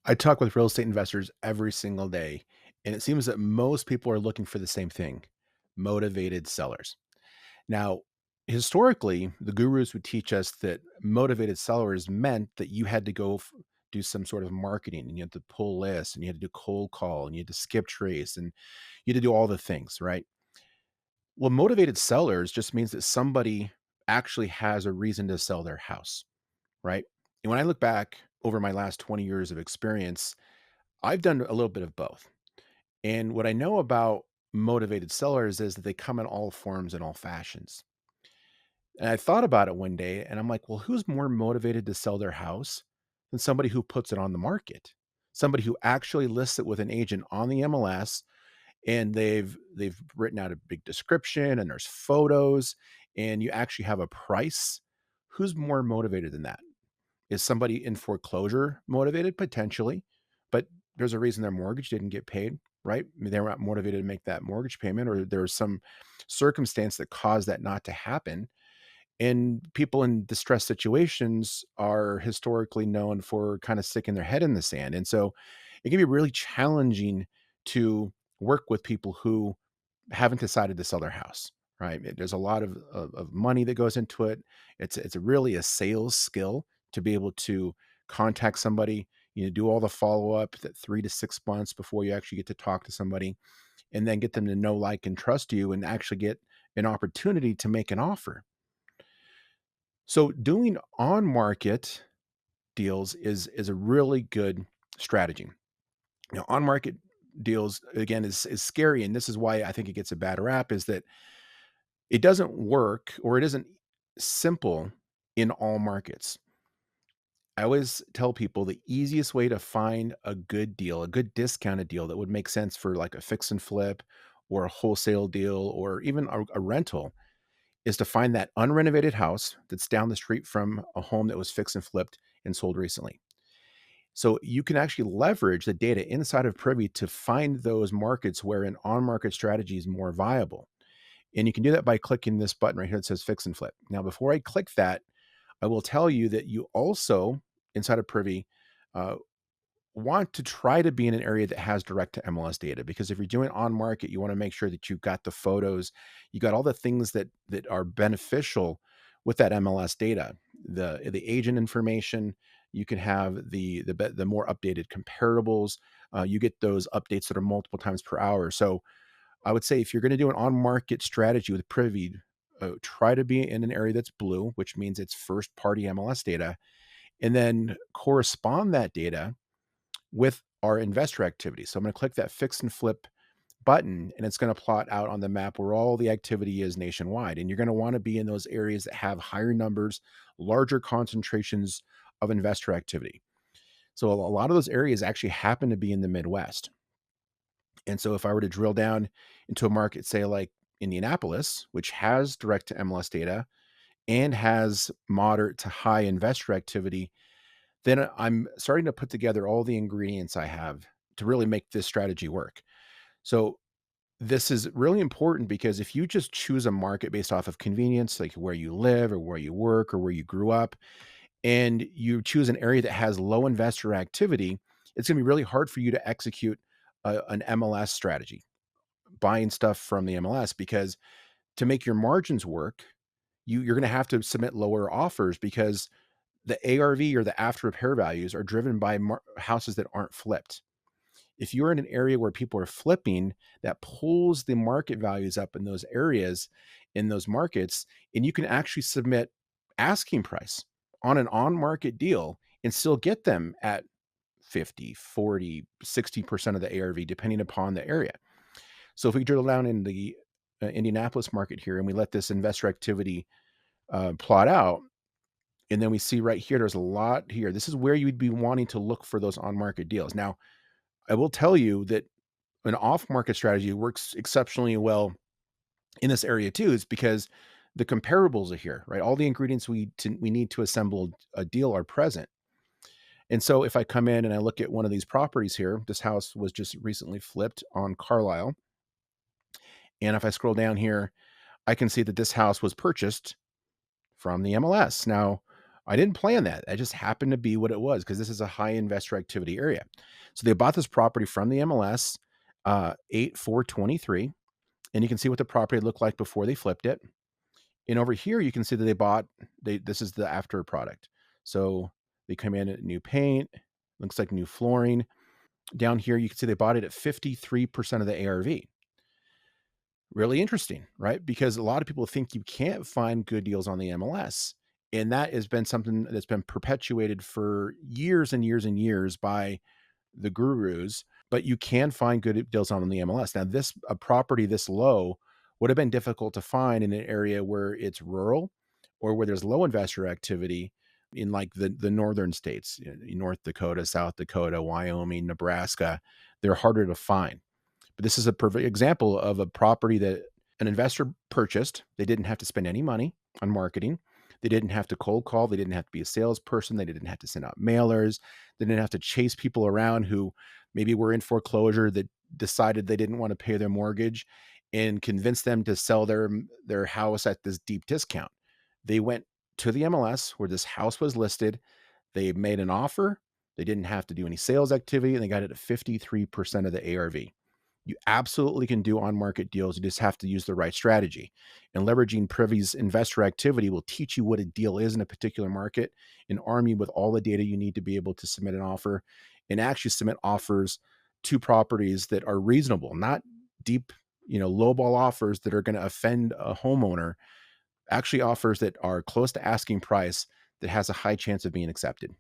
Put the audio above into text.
I talk with real estate investors every single day, and it seems that most people are looking for the same thing: motivated sellers. Now, historically, the gurus would teach us that motivated sellers meant that you had to do some sort of marketing, and you had to pull lists, and you had to do cold call, and you had to skip trace, and you had to do all the things, right? Well, motivated sellers just means that somebody actually has a reason to sell their house, right? And when I look back over my last 20 years of experience, I've done a little bit of both. And what I know about motivated sellers is that they come in all forms and all fashions. And I thought about it one day and I'm like, well, who's more motivated to sell their house than somebody who puts it on the market? Somebody who actually lists it with an agent on the MLS, and they've written out a big description and there's photos and you actually have a price. Who's more motivated than that? Is somebody in foreclosure motivated? Potentially, but there's a reason their mortgage didn't get paid, right? I mean, they were not motivated to make that mortgage payment, or there was some circumstance that caused that not to happen. And people in distressed situations are historically known for kind of sticking their head in the sand. And so it can be really challenging to work with people who haven't decided to sell their house, right? There's a lot of money that goes into it. It's really a sales skill to be able to contact somebody, do all the follow up that 3 to 6 months before you actually get to talk to somebody, and then get them to know, like, and trust you, and actually get an opportunity to make an offer. So doing on market deals is a really good strategy. Now, on market deals again is scary, and this is why I think it gets a bad rap, is that it doesn't work, or it isn't simple in all markets. I always tell people the easiest way to find a good deal, a good discounted deal that would make sense for like a fix and flip or a wholesale deal or even a rental, is to find that unrenovated house that's down the street from a home that was fixed and flipped and sold recently. So you can actually leverage the data inside of Privy to find those markets where an on market strategy is more viable. And you can do that by clicking this button right here that says fix and flip. Now, before I click that, I will tell you that you also, inside of Privy, uh, want to try to be in an area that has direct to MLS data, because if you're doing on market, you want to make sure that you've got the photos, you got all the things that are beneficial with that MLS data, the agent information. You can have the more updated comparables. You get those updates that are multiple times per hour. So I would say if you're going to do an on market strategy with Privy, try to be in an area that's blue, which means it's first party MLS data, and then correspond that data with our investor activity. So I'm going to click that fix and flip button, and it's going to plot out on the map where all the activity is nationwide. And you're going to want to be in those areas that have higher numbers, larger concentrations of investor activity. So a lot of those areas actually happen to be in the Midwest. And so if I were to drill down into a market, say like Indianapolis, which has direct to MLS data and has moderate to high investor activity, then I'm starting to put together all the ingredients I have to really make this strategy work. So this is really important, because if you just choose a market based off of convenience, like where you live or where you work or where you grew up, and you choose an area that has low investor activity, it's going to be really hard for you to execute an MLS strategy, buying stuff from the MLS, because to make your margins work, you're going to have to submit lower offers, because the ARV, or the after repair values, are driven by houses that aren't flipped. If you're in an area where people are flipping, that pulls the market values up in those areas, in those markets, and you can actually submit asking price on an on market deal and still get them at 50, 40, 60% of the ARV, depending upon the area. So if we drill down in the Indianapolis market here, and we let this investor activity plot out, and then we see right here, there's a lot here. This is where you'd be wanting to look for those on market deals. Now, I will tell you that an off market strategy works exceptionally well in this area too, is because the comparables are here, right? All the ingredients we need to assemble a deal are present. And so if I come in and I look at one of these properties here, this house was just recently flipped on Carlisle. And if I scroll down here, I can see that this house was purchased from the MLS. Now, I didn't plan that. That just happened to be what it was because this is a high investor activity area. So they bought this property from the MLS, 8/4/23, and you can see what the property looked like before they flipped it. And over here, you can see that this is the after product. So they come in at new paint, looks like new flooring. Down here, you can see they bought it at 53% of the ARV. Really interesting, right? Because a lot of people think you can't find good deals on the MLS. And that has been something that's been perpetuated for years and years and years by the gurus, but you can find good deals on the MLS. Now, this a property this low would have been difficult to find in an area where it's rural or where there's low investor activity in like the northern states, North Dakota, South Dakota, Wyoming, Nebraska. They're harder to find. But this is a perfect example of a property that an investor purchased. They didn't have to spend any money on marketing. They didn't have to cold call. They didn't have to be a salesperson. They didn't have to send out mailers. They didn't have to chase people around who maybe were in foreclosure that decided they didn't want to pay their mortgage and convince them to sell their house at this deep discount. They went to the MLS where this house was listed. They made an offer. They didn't have to do any sales activity, and they got it at 53% of the ARV. You absolutely can do on market deals. You just have to use the right strategy. And leveraging Privy's investor activity will teach you what a deal is in a particular market and arm you with all the data you need to be able to submit an offer and actually submit offers to properties that are reasonable, not deep, lowball offers that are going to offend a homeowner, actually offers that are close to asking price that has a high chance of being accepted.